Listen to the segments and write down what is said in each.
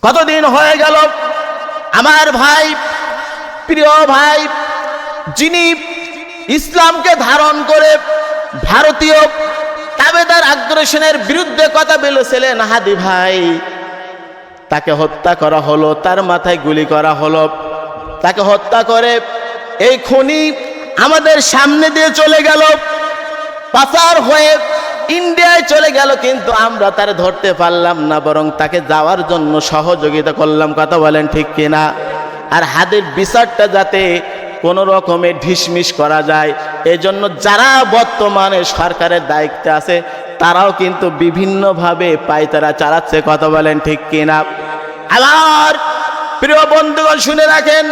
কতদিন হয়ে গেল আমার ভাই, প্রিয় ভাই, যিনি ইসলামকে ধারণ করে ভারতীয় তাবেদার আগ্রাসনের বিরুদ্ধে কথা বলেছিলেন হাদি ভাই, তাকে হত্যা করা হলো, তার মাথায় গুলি করা হলো। তাকে হত্যা করে এই খুনি আমাদের সামনে দিয়ে চলে গেল, পাচার হয়ে ইন্ডিয়ায় চলে গেল, কিন্তু আমরা তার ধরতে পারলাম না, বরং তাকে যাওয়ার জন্য সহযোগিতা করলাম। কথা বলেন ঠিক কিনা? আর হাদির বিচারটা যাতে কোনো রকমে ঢিসমিস করা যায়, এই জন্য যারা বর্তমানে সরকারের দায়িত্বে আছে তারাও কিন্তু বিভিন্নভাবে পায়তারা চালাচ্ছে। কথা বলেন ঠিক কিনা? আমার প্রিয় বন্ধুগণ শুনে রাখেন,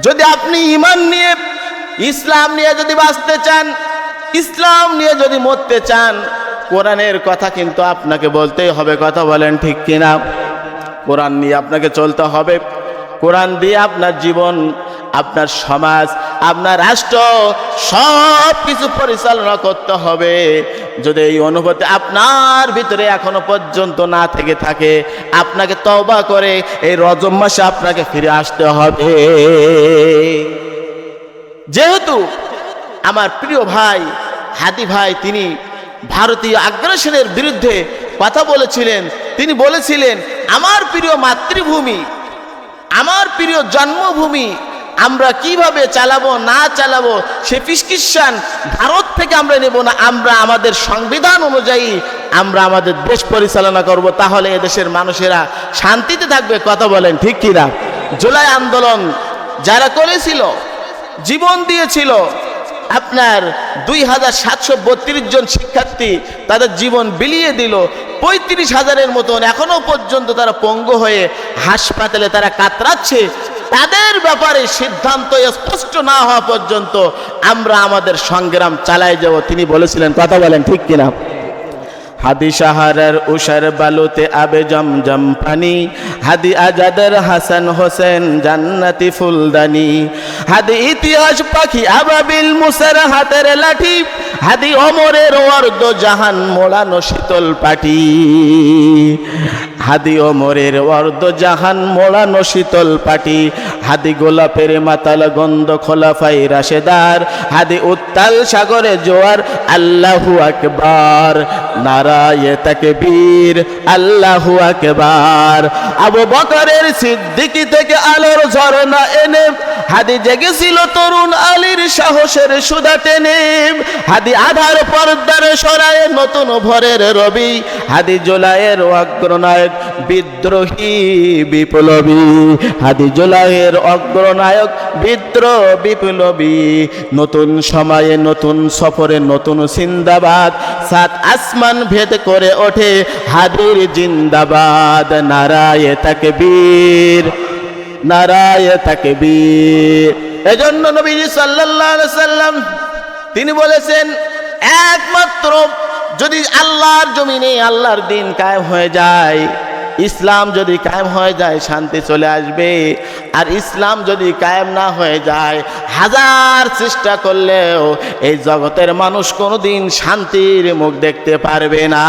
যদি আপনি ঈমান নিয়ে, ইসলাম নিয়ে যদি বাঁচতে চান, ইসলাম নিয়ে যদি মরতে চান, কোরআনের কথা কিন্তু আপনাকে বলতেই হবে। কথা বলেন ঠিক কিনা? কোরআন নিয়ে আপনাকে চলতে হবে। কোরআন দিয়ে আপনার জীবন, আপনার সমাজ, আপনার রাষ্ট্র সব কিছু পরিচালনা করতে হবে। যদি এই অনুভূতি আপনার ভিতরে এখনো পর্যন্ত না থেকে থাকে, আপনাকে তওবা করে এই রজব মাসে আপনাকে ফিরে আসতে হবে। যেহেতু আমার প্রিয় ভাই হাদি ভাই তিনি ভারতীয় আগ্রাসনের বিরুদ্ধে কথা বলেছিলেন, তিনি বলেছিলেন আমার প্রিয় মাতৃভূমি, আমার প্রিয় জন্মভূমি আমরা কিভাবে চালাবো না চালাবো সে প্রেসক্রিপশন ভারত থেকে আমরা নেব না, আমরা আমাদের সংবিধান অনুযায়ী আমরা আমাদের দেশ পরিচালনা করব, তাহলে এদেশের মানুষেরা শান্তিতে থাকবে। কথা বলেন ঠিক কিনা? জুলাই আন্দোলন যারা করেছিল, জীবন দিয়েছিল, আপনার 2732 জন শিক্ষার্থী তাদের জীবন বিলিয়ে দিল, 35,000-এর মতন এখনো পর্যন্ত তারা পঙ্গু হয়ে হাসপাতালে তারা কাতরাচ্ছে। তাদের ব্যাপারে সিদ্ধান্ত স্পষ্ট না হওয়া পর্যন্ত আমরা আমাদের সংগ্রাম চালাই যাব, তিনি বলেছিলেন। কথা বলেন ঠিক কিনা? হাদি সাহারার উষার বালুতে আবে জমজম পানি, হাদি আজাদের হাসান হোসেন জান্নাতি ফুলদানি, হাদি ইতিহাস পাখি আবাবিল মুসার হাতের লাঠি, হাদি ওমরের অর্ধ জাহান মোড়ানো শীতল পাটি, হাদি ওমরের অর্ধ জাহান মোড়ানো শীতল পাটি, হাদি গোলাপের মাতাল গন্ধ খোলাফাই রাশেদার, হাদি উত্তাল সাগরে জোয়ার আল্লাহু আকবার, নারায়ে তাকবীর আল্লাহু আকবার। আবু বকরের সিদ্দিকী থেকে আলোর ঝরনা এনে হাদি জেগেছিল তরুণ আলীর সাহসের সুধা টেনে, হাদি আধার পর্দার সরায় নতুন ভোরের রবি, হাদি জুলাইয়ের অগ্রনায়ক বিদ্রোহী বিপ্লবী, হাদি জুলাইয়ের অগ্রনায়ক বিদ্রোহ বিপ্লবী। নতুন সময়ে নতুন সফরে নতুন জিন্দাবাদ, সাত আসমান ভেদ করে ওঠে হাদির জিন্দাবাদ, নারায়ে তাকবীর নারায়ে তাকবীর। এজন্য নবীজি সাল্লাল্লাহু আলাইহি সাল্লাম তিনি বলেছেন, একমাত্র যদি আল্লাহর জমিনে আল্লাহর দিন কায়েম হয়ে যায়, ইসলাম যদি কায়েম হয়ে যায়, শান্তি চলে আসবে। আর ইসলাম যদি কায়েম না হয়ে যায়, হাজার চেষ্টা করলেও এই জগতের মানুষ কোনোদিন শান্তির মুখ দেখতে পারবে না।